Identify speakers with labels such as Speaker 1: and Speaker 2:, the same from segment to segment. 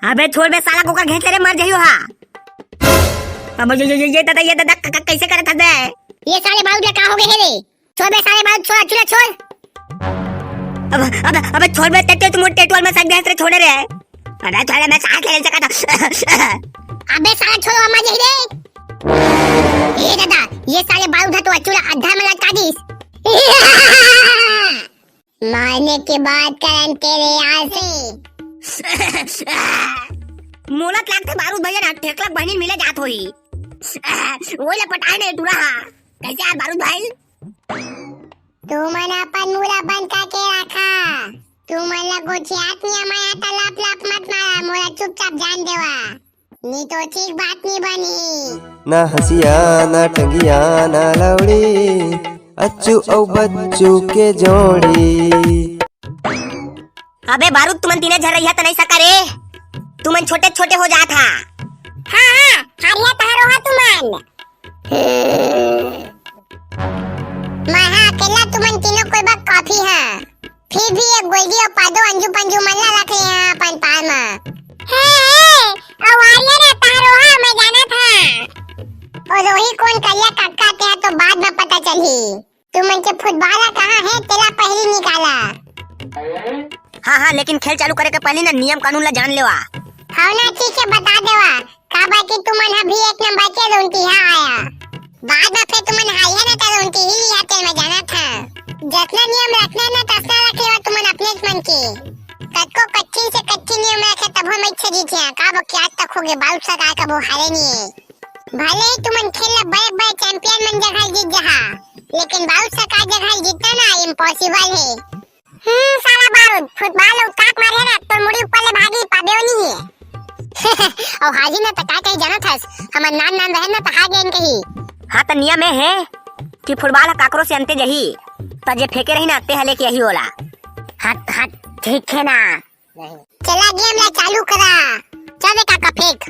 Speaker 1: अबे छोड़ बे साला कोकर घेच रे मर जाइयो हा। अब ये दादा कैसे करे था बे?
Speaker 2: ये साले बाबू का हो गए रे। छोड़ बे साले बाबू, छोड़ चुला छोड़।
Speaker 1: अब छोड़ बे टेटू तुम टेटू में सब घेच रे छोड़ रे। अरे थोड़ा मैं साथ खेल सका था।
Speaker 2: अबे साला छोड़ो हम जा रे। ये दादा ये साले बाबू था तो अचूला अद्धा में लटका दीस। मारने के बाद करन तेरे यहाँ से
Speaker 1: मोलत लागते बारूद भैया ना ठेकलक बहनी मिले जात होई। वो लपटाए ने टूरा कैसे यार बारूद भाई?
Speaker 2: तू मन अपन मुला बंद करके रखा। तू मन ला कुछ याद नहीं हमारा तलाप लाप मत मारा, मोला चुपचाप जान देवा नहीं तो ठीक बात नहीं बनी।
Speaker 3: ना हसिया ना टंगिया ना लवड़ी, अच्छू औ बच्चू के जोड़ी।
Speaker 1: अबे बारूद तुमन तीने झर रही तो नहीं सका रे, तुमन छोटे छोटे हो जात हा।
Speaker 2: हाँ हारिया तहरो हा तुमन। मैं अकेला तुमन तीनों कोई बात कॉफी है, फिर भी एक गोल्डी और पादो अंजू पंजू मन ला रख लिया अपन पार में। आवाज़ ना तहरो हा मैं जाना था। और रोही कौन कलिया काका ते तो बाद में पता चली। तुमन के फुटबॉल कहाँ है तेरा पहली निकाला।
Speaker 1: हाँ लेकिन खेल चालू करे के पहले ना नियम कानून ला जान लेवा।
Speaker 2: हाँ ना ठीक है बता देवा का बाकी तुमन अभी एक नंबर के रोंटी है आया, बाद में फिर तुमन हाइया ना तो रोंटी ही लिया तेल में जाना था। जितना नियम रखना ना तसना रख लेवा तुमन अपने मन के। कतको कच्ची से कच्ची नियम रखे तब हम अच्छे जीते का वो क्या तक होगे बाउट सका का वो हारे नहीं। भले ही तुमन खेल बड़े बड़े चैंपियन मन जगह जीत जहा, लेकिन बाउट सका जगह जीतना ना इम्पॉसिबल है। साला बारूद फुटबॉल उताक मारे ना तो मुड़ी ऊपर ले भागी पाबेओ नहीं है। और हाजी ना तका कहीं जाना था हमर नाम रहे ना तहा गेन कहीं।
Speaker 1: हाँ तो नियम है कि फुटबॉल काकरो से अंते जही तो जे फेंके रही ना अते हले के यही होला। हाँ ठीक है ना।
Speaker 2: चला गेम ला चालू करा, चल काका फेंक।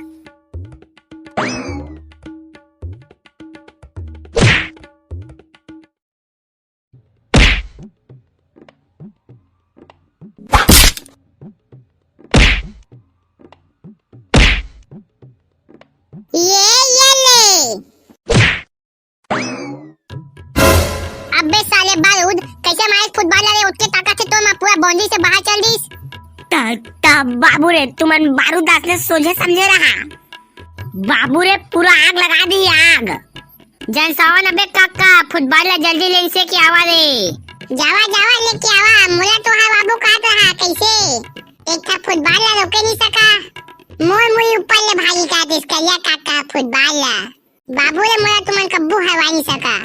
Speaker 2: ये ले। अबे साले बारूद कैसे हमारे फुटबॉल रे उठ के ताकत से तो मैं पूरा बाउंड्री से बाहर चल दीस।
Speaker 1: बाबू रे तुमन बारूद दास ने सोझे समझे रहा। बाबू रे पूरा आग लगा दी आग। जन सावन अबे काका फुटबॉल ला जल्दी ले से की आवा रे।
Speaker 2: जावा लेके आवा, मोला तो हा बाबू काट रहा कैसे। एक था फुटबॉल ला रोके नहीं सका, मोर मुई ऊपर ले भागी का दिस कलिया काका फुटबॉल ला। बाबू रे मोला तुमन कब्बू हवा नहीं सका।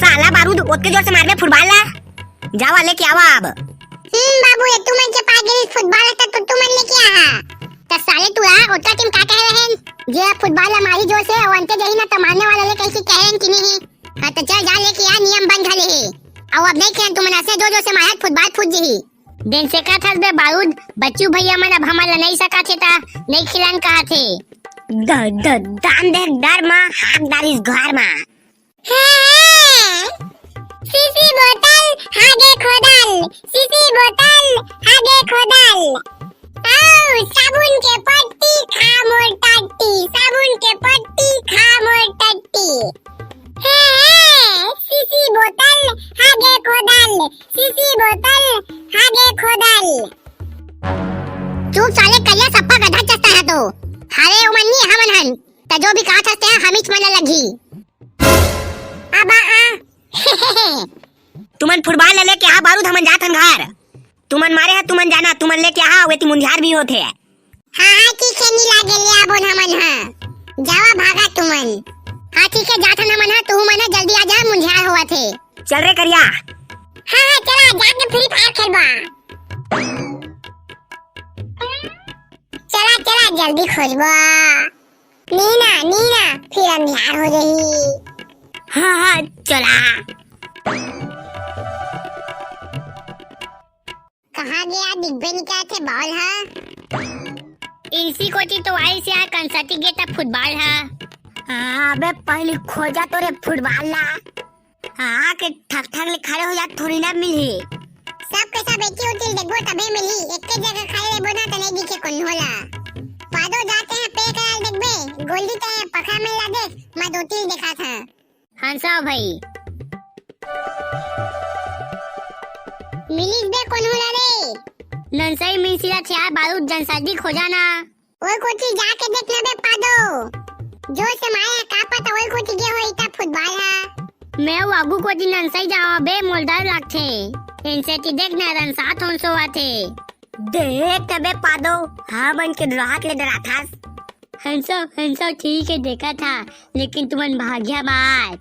Speaker 1: साला बारूद उतने जोर से मारबे फुटबॉल ला, जावा लेके आवा अब।
Speaker 2: बाबू रे तुमन के पास गिरी फुटबॉल तो तुमन लेके आहा। त साले तू आ ओटा टीम का कहे रहन जे फुटबॉल ला मारी जोर से और अंते जही ना तो मारने वाला ले कैसे कहन कि नहीं। हां तो चल जा लेके आ, नियम बंद घले है। और अब नहीं खेल तुमन ऐसे जो से मारत फुटबॉल फूट जही। दिन से का था बे बारूद बच्चू भैया मन अब हमला नहीं सका थे ता नहीं खिलान कहा थे।
Speaker 1: दान दे डर मा हाथ डालिस घर मा।
Speaker 2: सीसी बोतल आगे खोदल, सीसी बोतल आगे खोदल। आओ साबुन के पट्टी खा मोर टट्टी, साबुन के पट्टी खा मोर टट्टी। सीसी बोतल आगे खोदल, सीसी बोतल आगे खोदल। चुप साले कलिया सप्पा गधा चस्ता है तो हारे उमन्नी हमन हन त जो भी कहा चस्ते हैं हमिच मन लगी। अब
Speaker 1: तुमन फुटबॉल ले लेके आ बारूद हमन जाथन घर। तुमन मारे है तुमन जाना, तुमन लेके आ वेती मुंझार भी होथे।
Speaker 2: हाँ ठीक है नी लागे ले आबोन हमन हां जावा भागा तुमन। हाँ ठीक है जाथन हमन हां तू मन जल्दी आ जा मुंझार हुआ थे।
Speaker 1: चल रे करिया।
Speaker 2: हाँ चला जाके फ्री फायर खेलबा। चला जल्दी खोजबा। नीना फिर अंधियार हो रही।
Speaker 1: हाँ चला।
Speaker 2: कहाँ गया दिग्बे निकाल थे बॉल है। इसी कोची तो आई से कंसर्टी गे तब फुटबॉल है।
Speaker 1: हाँ बे पहले खोजा तो रे फुटबॉल ला। हाँ के ठक ठक ले खड़े हो जा थोड़ी ना मिली।
Speaker 2: सब के सब एक ही उतिल देखबो तबे मिली, एक के जगह खाली लेबो ना त नहीं दिखे कौन होला। पादो जाते हैं पे कराल देखबे, गोल्डी ते पखा में ला देख, मैं दो तिल देखा था।
Speaker 1: हंसा भाई
Speaker 2: मिलीस बे कौन होला रे?
Speaker 1: नंसाई मिसिला चार बारूद जनसादी खोजाना।
Speaker 2: ओए कोची जाके देखना बे पादो, जो से माया का पता ओए कोची गे हो इता फुटबॉल है।
Speaker 1: मैं वागू को दिन नंसाई जाओ बे मोलदार लागथे, इनसे ती देखना रन साथ होंसो आथे। देख तबे पादो हाँ बन के रात ले डरा था। हंसा ठीक है देखा था, लेकिन तुमन भाग्या बात।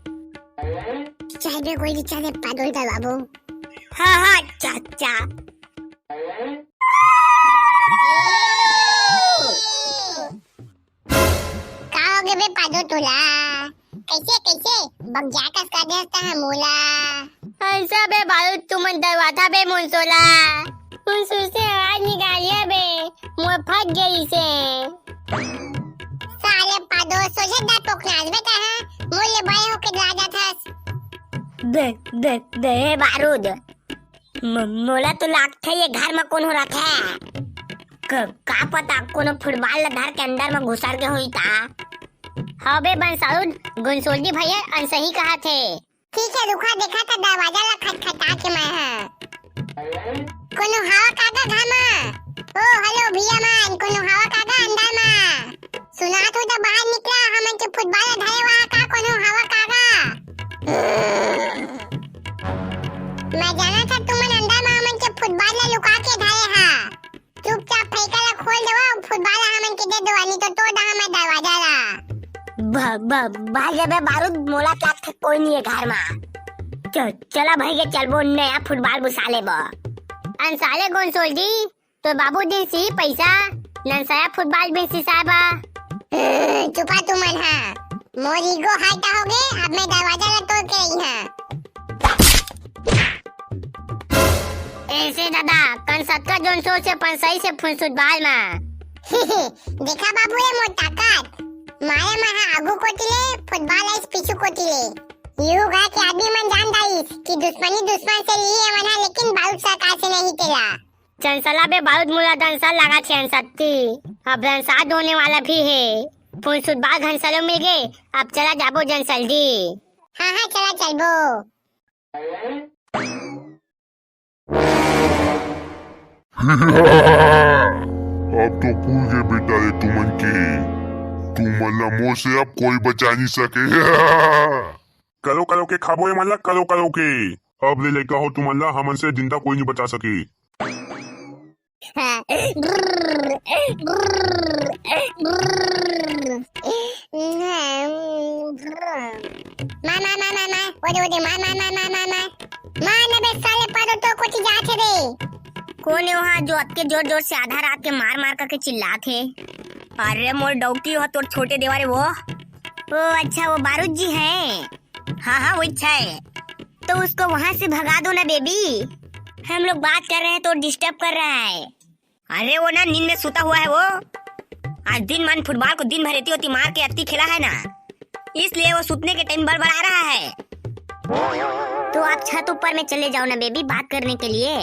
Speaker 2: चाहे बे कोई चले पादो दा बाबू।
Speaker 1: हाँ चाचा।
Speaker 2: का हो गए बे पादो तोला? कैसे बग जाकस का देता है मोला।
Speaker 1: हंसा बे बारूद तुमन दरवाजा बे मुंसोला, उन से आवाज निकालिया बे, मुँह फट गई से।
Speaker 2: साले पादो सोचे दा टोकनास बेटा है, मोले बड़े होके राजा था।
Speaker 1: दे बारूद मोला तो लागथे ये घर में कौन हो रहा था। का पता कोनो फुटबॉल ला धर के अंदर में घुसर के हुई था। हाँ बे बंसाउद गुनसोल्डी भैया अनसही कहा थे।
Speaker 2: ठीक है रुका, देखा था दरवाजा ला खटखटा के मैं हां। कोनो हवा कागा घामा। ओ हेलो भैया मान, कोनो हवा कागा अंदर में। सुना तो बाहर निकला, हमन के फुटबॉल धरे वहां का कोनो हवा कागा। मैं जाना था तुमन अंदर में हमन के फुटबॉल ला लुका के धरे हा। चुपचाप फेंका ला खोल दवा, फुटबॉल हमन के दे दवा, नहीं तो तोड़ दहा मैं दरवाजा ला।
Speaker 1: भाई बे बारूद मोला क्या थे कोई नहीं है घर में। चला भाई के चलबो नया फुटबॉल बुसाले बा। अनसाले गुनसोल्डी तो बाबू दिन सी पैसा ननसाया फुटबॉल बेची साहबा।
Speaker 2: चुपा तुमन हां, मोर ईगो हटा हो गए, अब मैं दरवाजा ला तोड़ के रही हां।
Speaker 1: ऐसे दादा कन सत्का जोन सो से पंसाई से फुटबॉल में।
Speaker 2: देखा बाबू ये मोर ताकत, माया महा आगू कोटिले, फुटबॉल आइस पीछू कोटिले। यू गा के आदमी मन जान दाइस कि दुश्मनी दुश्मन से लिए मना, लेकिन बारूद सरकार से नहीं तेला।
Speaker 1: चंसला बे बारूद मुला दंसा लगा छे सत्ती, अब दंसा होने वाला भी है। फुटबॉल घंसलो में गए, अब चला जाबो जनसल्दी।
Speaker 2: हाँ चला चलबो।
Speaker 4: अब तो भूल गए बेटा रे तुमन के, तुमन ला मोह से अब कोई बचा नहीं सके। करो के खाबो ये मल्ला, करो के। अब ले लेका हो तुमन ला, हमन से जिंदा कोई नहीं बचा सके।
Speaker 1: कौन है वहाँ जो अतके जोर जोर से आधा रात के मार करके चिल्लाते? अरे मोर डौकी हो तो छोटे देवारे वो। ओ अच्छा वो बारूद जी हैं। हाँ वो अच्छा है, तो उसको वहाँ से भगा दो ना बेबी। हम लोग बात कर रहे हैं तो डिस्टर्ब कर रहा है। अरे वो ना नींद में सुता हुआ है वो। आज दिन मन फुटबॉल को दिन भर रहती होती मार के अत्ती खेला है ना, इसलिए वो सुतने के टाइम बड़बड़ा रहा है। तो आप छत ऊपर में चले जाओ ना बेबी बात करने के लिए।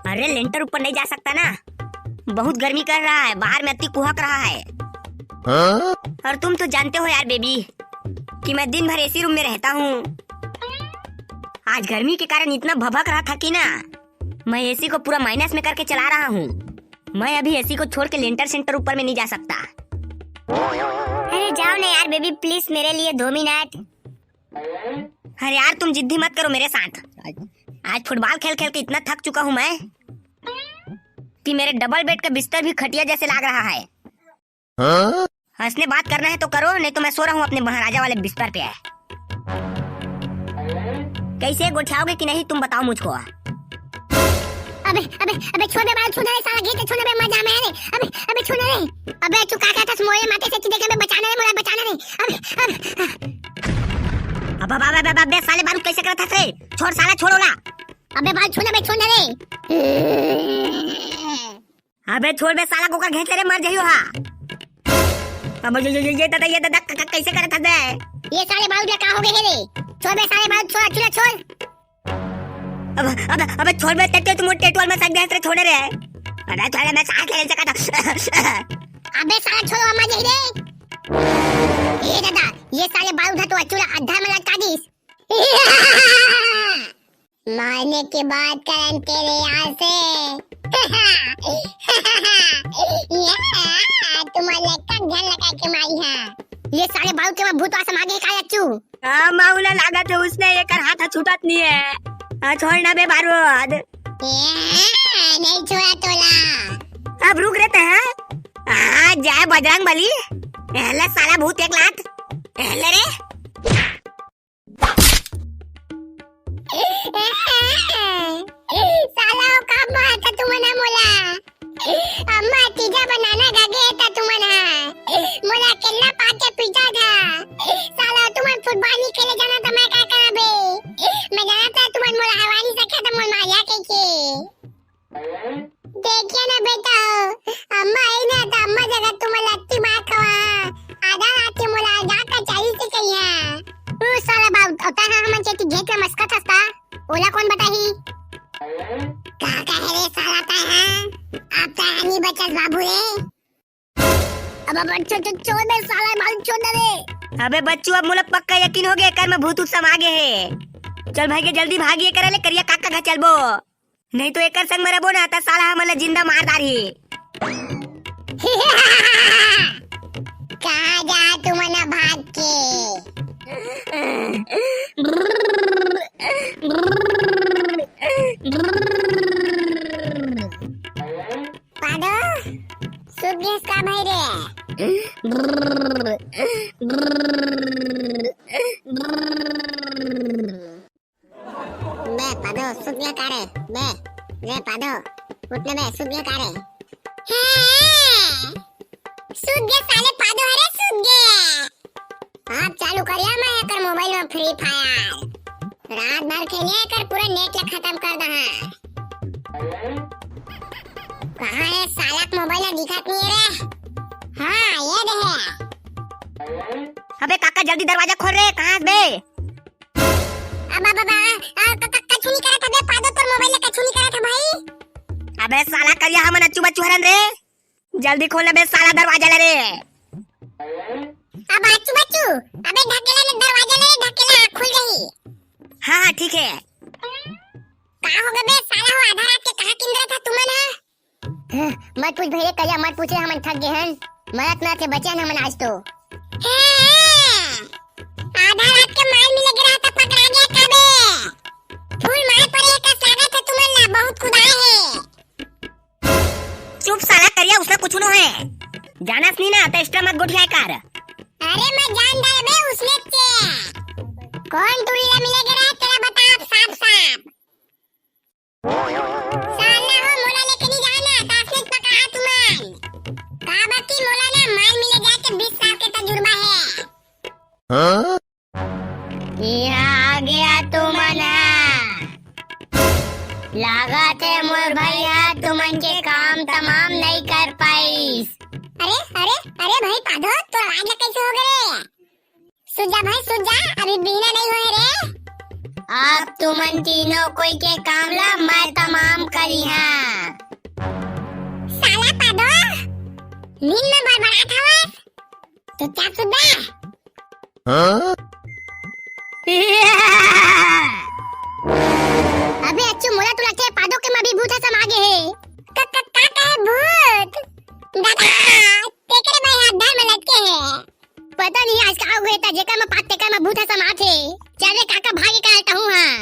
Speaker 1: अरे लेंटर ऊपर नहीं जा सकता ना, बहुत गर्मी कर रहा है, बाहर में अति कुहक रहा है। और तुम तो जानते हो यार बेबी कि मैं दिन भर एसी रूम में रहता हूँ। आज गर्मी के कारण इतना भभक रहा था कि ना, मैं एसी को पूरा माइनस में करके चला रहा हूँ। मैं अभी एसी को छोड़ के लेंटर सेंटर ऊपर में नहीं जा सकता। अरे जाओ ना यार बेबी प्लीज मेरे लिए 2 मिनट। अरे यार तुम जिद्दी मत करो मेरे साथ। आज फुटबॉल खेल खेल के इतना थक चुका हूँ मैं कि मेरे डबल बेड का बिस्तर भी खटिया जैसे लग रहा है। हंसने बात करना है तो करो, नहीं तो मैं सो रहा हूँ अपने महाराजा वाले बिस्तर पे। कैसे गोठाओगे कि नहीं तुम बताओ मुझको।
Speaker 2: अबे छोड़ दे, छोड़ दे साला घेत छोड़ दे, मजा में रे। अबे छोड़ दे। अबे तू का था मोए माथे से देख के बचाना रे, मोला बचाना रे।
Speaker 1: अबे साले बारूद कैसे करता थे? छोड़ साला छोड़ो ना।
Speaker 2: अबे बाल छोड़ रे।
Speaker 1: अबे छोड़ बे साला को घेत रे, मर जाइयो हा। अब ये दादा कैसे करता था?
Speaker 2: ये साले बारूद का हो गए रे। छोड़ बे साले बारूद, छोड़।
Speaker 1: अब छोड़ बे टेटू तुम टेटू में सक दे छोड़ रे अरे थोड़ा मैं सांस ले सका था
Speaker 2: अबे साला छोड़ो हम आ रे ये दादा ये साले बाल उठा तो अचूला अद्धा में लटका दीस मारने के बाद करन तेरे यहाँ से तुम्हारे कब ध्यान लगा के मारी है ये साले बाल के भूत आसम आगे का अच्चू
Speaker 1: हां माऊला लागत है उसने एक हाथ छूटत नहीं है हां छोड़ना बे बारूद
Speaker 2: नहीं छोड़ा तोला
Speaker 1: अब रुक रहते हैं जय बजरंग बली एहले साला भूत एक लात एहले रे
Speaker 2: साला कब मारता तुमने मोला अम्मा तीजा बनाना गगे था तुमने मोला केला पाके पीटा था साला तुमने फुटबॉल नहीं खेले जाना था मैं क्या करा बे मैं जाना था तुमने मोला हवानी सके था मोल मारिया के देखिए ना बेटा अम्मा आई ना तो अम्मा जगह तुम्हें लत्ती मार खवा आधा रात के मोला जाकर चाहिए से कहिया साला बाप होता है हम चेती घेत में मस्का था ओला कौन बताही का कह रे साला ता है आप ता नहीं बचत बाबू रे अब बच्चों तो छोड़ दे साला मालूम छोड़ दे
Speaker 1: अबे बच्चू अब मुझे पक्का यकीन हो गया कर में भूत उत्सव आगे है चल भाई के जल्दी भागिए करे ले करिया काका घर चलबो नहीं तो एकर संग में रहबो ना ता साला हमला जिंदा मार दारी
Speaker 2: कहां जा तुम ना भाग के पादो सुबह का भाई रे बे पादो सुबह का रे पादो उठने बे सुबह का रे सुबह साले पादो अरे सुबह आप चालू करिया मैं कर मोबाइल में फ्री फायर रात भर खेलिए कर पूरा नेट ला खत्म कर दहा कहां है साला मोबाइल दिखत नहीं रे हां ये रहे
Speaker 1: अबे काका जल्दी दरवाजा खोल रे कहां बे
Speaker 2: अब कछु नहीं करा था बे पादो पर मोबाइल कछु नहीं करा था भाई
Speaker 1: अबे साला करिया हमन अच्चू बच्चू हरन रे जल्दी खोल बे साला दरवाजा ले रे
Speaker 2: अब अच्चू बच्चू अबे ढकेला ने दरवाजा ले ढकेला खुल रही
Speaker 1: हां ठीक है
Speaker 2: कहां हो गए बे साला हो आधा रात के कहां किंद्रा था तुमने मत पूछ भैया कहिया मत पूछे हम थक गए हैं मरत ना के बचे हम आज तो आधा रात के मार मिले गिरा था पकड़ा गया कबे फूल मार पड़े का स्वागत है तुम्हारा बहुत खुदा है
Speaker 1: चुप साला करिया उसका कुछ न है जानस नहीं ना तो एक्स्ट्रा मत गुठिया कर
Speaker 2: अरे मैं जान डाल बे उसने के कौन तुड़ीला मिले गिरा तेरा बता आप साफ साफ साला हो मोला लेके नहीं जाना तासने पकड़ा तुमन काबा की मोला ना मार मिले जाए तो 20 साल के तजुर्बा है ये आ गया तुमना लागत है मोर भैया तुमन के काम तमाम नहीं कर पाईस अरे भाई पादो तो आज कैसे हो गए सुजा भाई सुजा अभी बीना नहीं हुए रे आप तुमन तीनों कोई के काम ला मैं तमाम करी है साला पादो नींद में बड़बड़ा था तो क्या सुधा अबे अच्छू मोला तो लगता है पादो के में भी भूत सम आगे है का है भूत दादा तेरे भाई हाथ धर में लटके है पता नहीं आज का हुए था जेका में पाते का में भूत सम आथे चल रे काका भागे का हटा हूं हां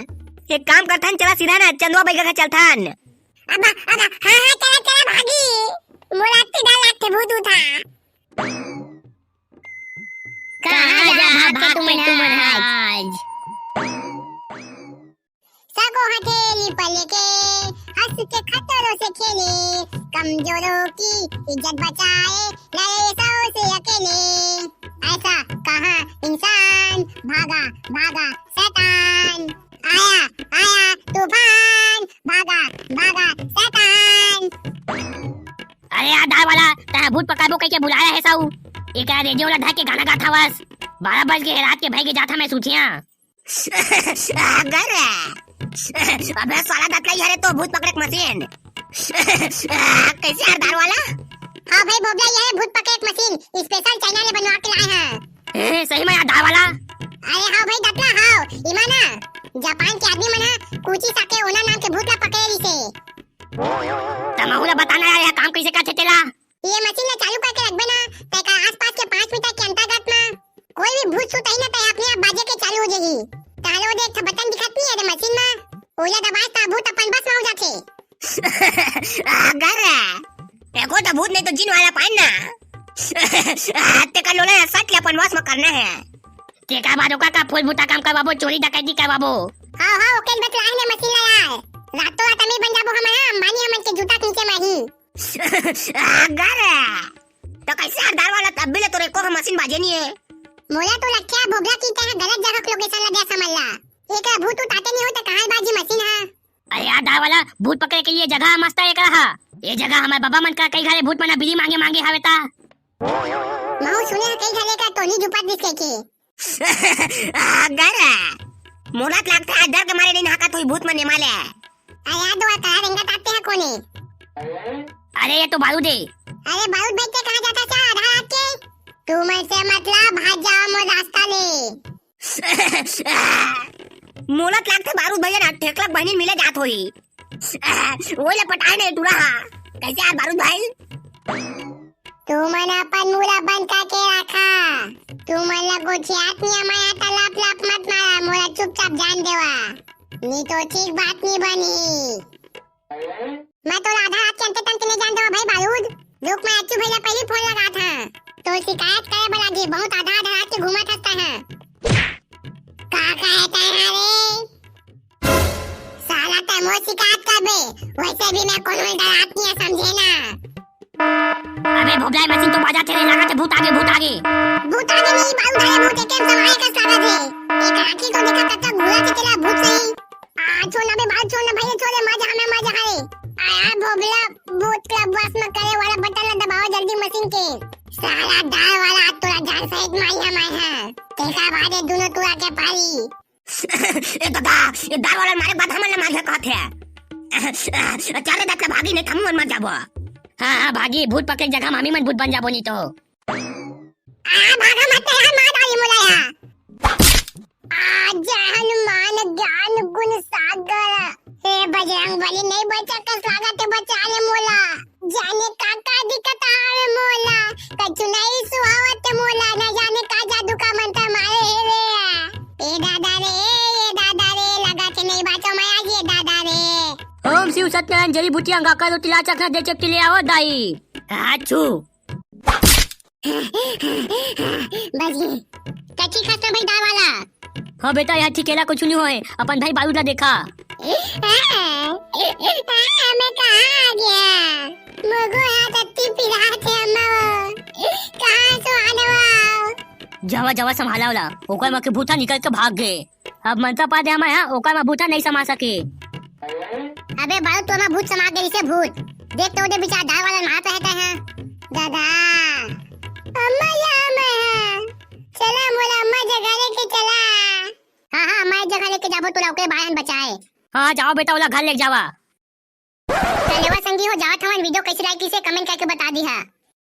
Speaker 1: एक काम करथन चला सीधा ना चंदवा बैगा का चलथन
Speaker 2: अब हां चला भागी मोला ते डाल आते भूत उठा कहां जा भाग तुमन आज सगो हथेली पले के हंस के खतरों से खेले कमजोरों की इज्जत बचाए लड़े सौ से अकेले ऐसा कहा इंसान भागा भागा शैतान आया तूफान भागा भागा शैतान
Speaker 1: अरे आधार वाला ता भूत पकाबो कह के बुलाया है साऊ एक रेडियो वाला ढाके गाना गाथा बस 12 बज के रात के भाई के जाथा मैं सूचिया
Speaker 2: अगर
Speaker 1: अबे साला दतलाई है रे तो भूत पकड़े मशीन। कैसे यार दार वाला?
Speaker 2: हाँ भाई बोबला, ये है भूत पकड़े मशीन, स्पेशल चाइना ने बनवा के लाए हैं।
Speaker 1: सही में यार दार वाला?
Speaker 2: अरे हाँ भाई दतला, हाँ इमाना जापान के आदमी मना कुची साके ओना नाम के भूत ला पकड़े रिसे।
Speaker 1: तमाहुला बताना यार ये काम कैसे का चेतेला?
Speaker 2: ये मशीन ला चालू करके रखबे ना तेका आसपास के 5 मीटर के अंतर्गत में कोई भी भूत सुत ही ना तय अपने आप बाजे के चालू हो जाएगी। तालो देख बटन दिखती है रे मशीन में, ओला दबाए ता भूत अपन बस में हो जाते।
Speaker 1: अगर एको तो भूत नहीं तो जिन वाला पाइन ना। तेका लोला सच ले अपन वास में करना है। तेका बारो का फूल बूटा काम कर बाबू, चोरी डकैती कर बाबू।
Speaker 2: हाँ हाँ ओके बतलाए ने मशीन ला यार, रातों रात में बन जाबो हमरा अंबानी हमन के जूता के नीचे में ही।
Speaker 1: अगर तो कैसे यार दार वाला तब भी ले तोरे को मशीन बाजे नहीं है।
Speaker 2: मोला तो लख्या भोबला की तरह गलत जगह के लोकेशन लगा समझला। एक भूत उठाते नहीं हो तो कहां बाजी मशीन है।
Speaker 1: अरे यार दार वाला भूत पकड़े के लिए जगह मस्त है एक रहा। ये जगह हमारे बाबा मन का कई घरे भूत मना बिली मांगे मांगे हवे ता।
Speaker 2: महू सुने कई घरे का टोनी जुपत दिखे के।
Speaker 1: अगर मोरात लगता है डर के मारे नहीं हाका तो भूत मने माले।
Speaker 2: अरे यार दो कहां रंगा ताते हैं कोने।
Speaker 1: अरे ये तो बारूद है।
Speaker 2: अरे बारूद भाई के कहां जाता था आधा रात के? तू मैं से मतलब भाग जाओ मो रास्ता ले।
Speaker 1: मोलत लागते बारूद भैया ना ठेकलक बहनी मिले जात होई। वो ले पटाए ने टूरा। कैसे यार बारूद भाई?
Speaker 2: तू मन अपन मुला बंद करके रखा। तू मन ला गोचियात नहीं माया तलाप लाप मत मारा, मोला चुपचाप जान देवा नहीं तो ठीक बात नहीं बनी। मैं तो आधा रात के अंत तक नहीं जान देवा भाई बारूद। रुक मैं अच्छू भैया पहले फोन लगा था तो शिकायत करे बला जी बहुत आधा आधा रात के घूमा करता है। का कहता है रे साला तमो शिकायत करबे, वैसे भी मैं कोनो डरात नहीं समझे ना।
Speaker 1: अबे भोबलाई मशीन तो बाजा तेरे लगा के भूत आगे
Speaker 2: नहीं बारू धारे भूत के समाए का स्वागत है। एक राखी को देखा कच्चा घोड़ा से चला भूत सही। छोड़ना बे बात छोड़ना भैया छोड़े मजा है आया भोबला भूत क्लब बस में करे वाला बटन ला दबाओ जल्दी मशीन के। साला दाल वाला तोरा जान सहित माया है देखा बादे दोनों तोरा के पारी।
Speaker 1: ए दादा ये दाल वाला मारे बात हमन मारे कहत है। चारे दात भागी नहीं थम मत जाबो। हां भागी भूत पकड़ जगह मामी मन भूत बन जाबो नहीं तो।
Speaker 2: भागा मत यार मार डाली मोला यार। हनुमान ज्ञान गुण सागर हे बजरंग बली नहीं बचा का स्वागत है बचा ले मोला। जाने का दिक्कत आवे मोला, कछु नहीं सुहावत मोला, न जाने का जादू का मंत्र मारे हे रे। ए दादा रे लगा के नहीं बाचो मैं आज ये दादा रे।
Speaker 1: ओम शिव सत्यनारायण जड़ी बूटियां गाका रोटी ला चखना दे चपटी ले आओ दाई। आछू
Speaker 2: बस ये कच्ची खस्ता भाई दाल वाला।
Speaker 1: हाँ बेटा यहाँ ठिकेला कुछ नहीं होए, अपन भाई बारूद ला देखा।
Speaker 2: मैं कहाँ आ गया? मगो यहाँ तत्ती पिला थे अम्मा, कहाँ सो आने वाला?
Speaker 1: जवा जवा संभाला वाला, ओकर में के भूता निकल के भाग गए। अब मनता पा दे हमारे यहाँ, ओकर में भूता नहीं समा सके।
Speaker 2: अबे बारू तो भूत समा गई से भूत। देख तो उधर बेचारा दाल वाला नहा रहता है। दादा, अम्मा यहाँ मैं है। चला मोला अम्मा जगह लेके चला। हाँ मैं जगह लेके जाबो तो लौके बाहर बचाए।
Speaker 1: हाँ जाओ बेटा वाला घर ले जावा।
Speaker 2: चलेवा संगी हो जावत हवन। वीडियो कैसी लगी से कमेंट करके बता दी है।